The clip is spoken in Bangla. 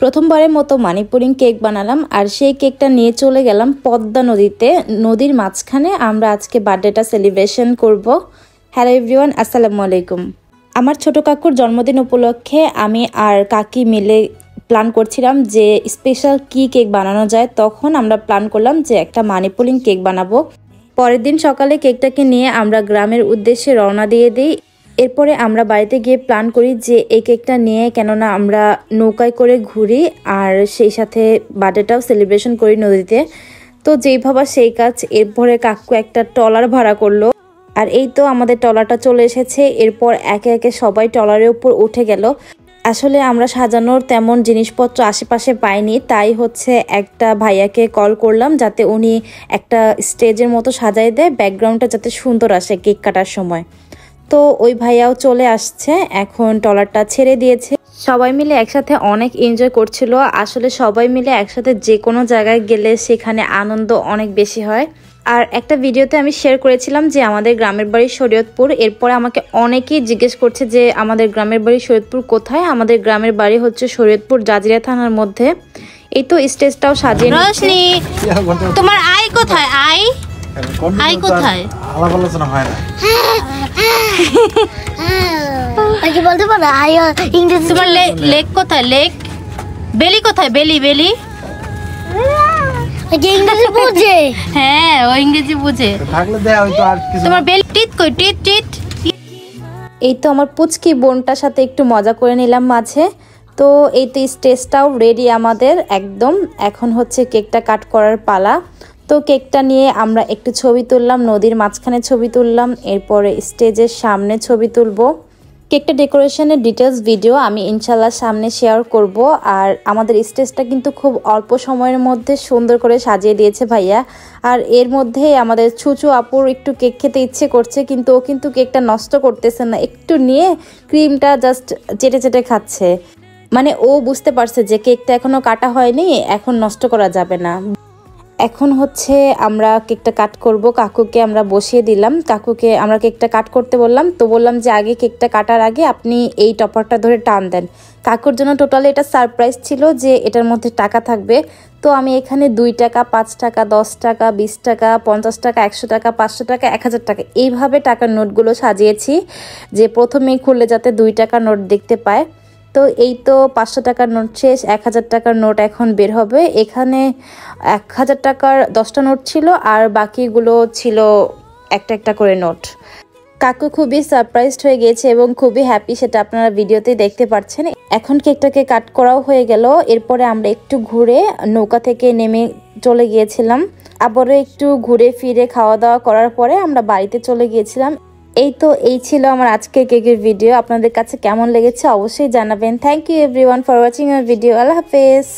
প্রথমবারের মতো মানি পুডিং কেক বানালাম আর সেই কেকটা নিয়ে চলে গেলাম পদ্মা নদীতে। নদীর মাঝখানে আমরা আজকে বার্থডেটা সেলিব্রেশন করব। হ্যালো এভরিওয়ান, আসসালামু আলাইকুম। আমার ছোট কাকুর জন্মদিন উপলক্ষে আমি আর কাকি মিলে প্ল্যান করছিলাম যে স্পেশাল কি কেক বানানো যায়। তখন আমরা প্ল্যান করলাম যে একটা মানি পুডিং কেক বানাবো। পরের দিন সকালে কেকটাকে নিয়ে আমরা গ্রামের উদ্দেশ্যে রওনা দিয়ে দিই। এরপরে আমরা বাড়িতে গিয়ে প্ল্যান করি যে এই কেকটা নিয়ে, কেননা আমরা নৌকায় করে ঘুরি আর সেই সাথে বার্থডেটাও সেলিব্রেশন করি নদীতে। তো যেই ভাবা সেই কাজ। এরপরে কাকু একটা ট্রলার ভাড়া করলো আর এই তো আমাদের ট্রলারটা চলে এসেছে। এরপর একে একে সবাই ট্রলারের উপর উঠে গেল। আসলে আমরা সাজানোর তেমন জিনিসপত্র আশেপাশে পাইনি, তাই হচ্ছে একটা ভাইয়াকে কল করলাম যাতে উনি একটা স্টেজের মতো সাজাই দেয়, ব্যাকগ্রাউন্ডটা যাতে সুন্দর আসে কেক কাটার সময়। তো ওই ভাইয়াও চলে আসছে, এখন ট্রলারটা ছেড়ে দিয়েছে। সবাই মিলে একসাথে অনেক এনজয় করছিল। আসলে সবাই মিলে একসাথে যে কোনো জায়গায় গেলে সেখানে আনন্দ অনেক বেশি হয়। আর একটা ভিডিওতে আমি শেয়ার করেছিলাম যে আমাদের গ্রামের বাড়ি শরীয়তপুর। এরপরে আমাকে অনেকেই জিজ্ঞেস করছে যে আমাদের গ্রামের বাড়ি শরীয়তপুর কোথায়। আমাদের গ্রামের বাড়ি হচ্ছে শরীয়তপুর জাজিরা থানার মধ্যে। এই তো স্টেজটাও সাজিয়ে রোশনি, তোমার আই কোথায়? আই কোথায়? আলাপ আলোচনা হয় না। কি বলতে পারো? আই ইংরেজি। তোমার লেগ কোথায়? লেগ। বেলি কোথায়? বেলি বেলি। ইংরেজি বুঝে? হ্যাঁ, ও ইংরেজি বুঝে। থাকলে দেয়া হয়তো আর কিছু। তোমার বেলি টিট কই? টিট টিট। এই তো আমার পুচকি বোনটার সাথে একটু মজা করে নিলাম মাঝে। তো এই তো স্টেজটাও রেডি আমাদের একদম। এখন হচ্ছে কেকটা কাট করার পালা। তো কেকটা নিয়ে আমরা একটু ছবি তুললাম, নদীর মাঝখানে ছবি তুললাম, এরপরে স্টেজের সামনে ছবি তুলবো। কেকটা ডেকোরেশনের ডিটেলস ভিডিও আমি ইনশাল্লাহ সামনে শেয়ার করব। আর আমাদের স্টেজটা কিন্তু খুব অল্প সময়ের মধ্যে সুন্দর করে সাজিয়ে দিয়েছে ভাইয়া। আর এর মধ্যেই আমাদের ছুচু আপুর একটু কেক খেতে ইচ্ছে করছে, কিন্তু ও কিন্তু কেকটা নষ্ট করতেছে না, একটু নিয়ে ক্রিমটা জাস্ট চেটে চেটে খাচ্ছে। মানে ও বুঝতে পারছে যে কেকটা এখনো কাটা হয়নি, এখন নষ্ট করা যাবে না। এখন হচ্ছে আমরা কেকটা কাট করব। কাকুকে আমরা বসিয়ে দিলাম, কাকুকে আমরা কেকটা কাট করতে বললাম। তো বললাম যে আগে কেকটা কাটার আগে আপনি এই টপারটা ধরে টান দেন। কাকুর জন্য টোটালি এটা সারপ্রাইজ ছিল যে এটার মধ্যে টাকা থাকবে। তো আমি এখানে 2 টাকা, 5 টাকা, 10 টাকা, 20 টাকা, 50 টাকা, 100 টাকা, 500 টাকা, 1000 টাকা এইভাবে টাকার নোটগুলো সাজিয়েছি, যে প্রথমেই খুললে যাতে 2 টাকার নোট দেখতে পায়। তো এই তো 500 টাকার নোট শেষ, 1000 টাকার নোট এখন বের হবে। এখানে 1000 টাকার 10টা নোট ছিল আর বাকিগুলো ছিল একটা একটা করে নোট। কাকু খুবই সারপ্রাইজড হয়ে গিয়েছে এবং খুবই হ্যাপি, সেটা আপনারা ভিডিওতে দেখতে পাচ্ছেন। এখন কেকটাকে কাট করাও হয়ে গেল। এরপরে আমরা একটু ঘুরে নৌকা থেকে নেমে চলে গিয়েছিলাম। আবারও একটু ঘুরে ফিরে খাওয়া দাওয়া করার পরে আমরা বাড়িতে চলে গিয়েছিলাম। এই ছিল আমার আজকের কেকের ভিডিও। আপনাদের কাছে কেমন লেগেছে অবশ্যই জানাবেন। Thank you everyone for watching our video. আল্লাহ হাফেজ।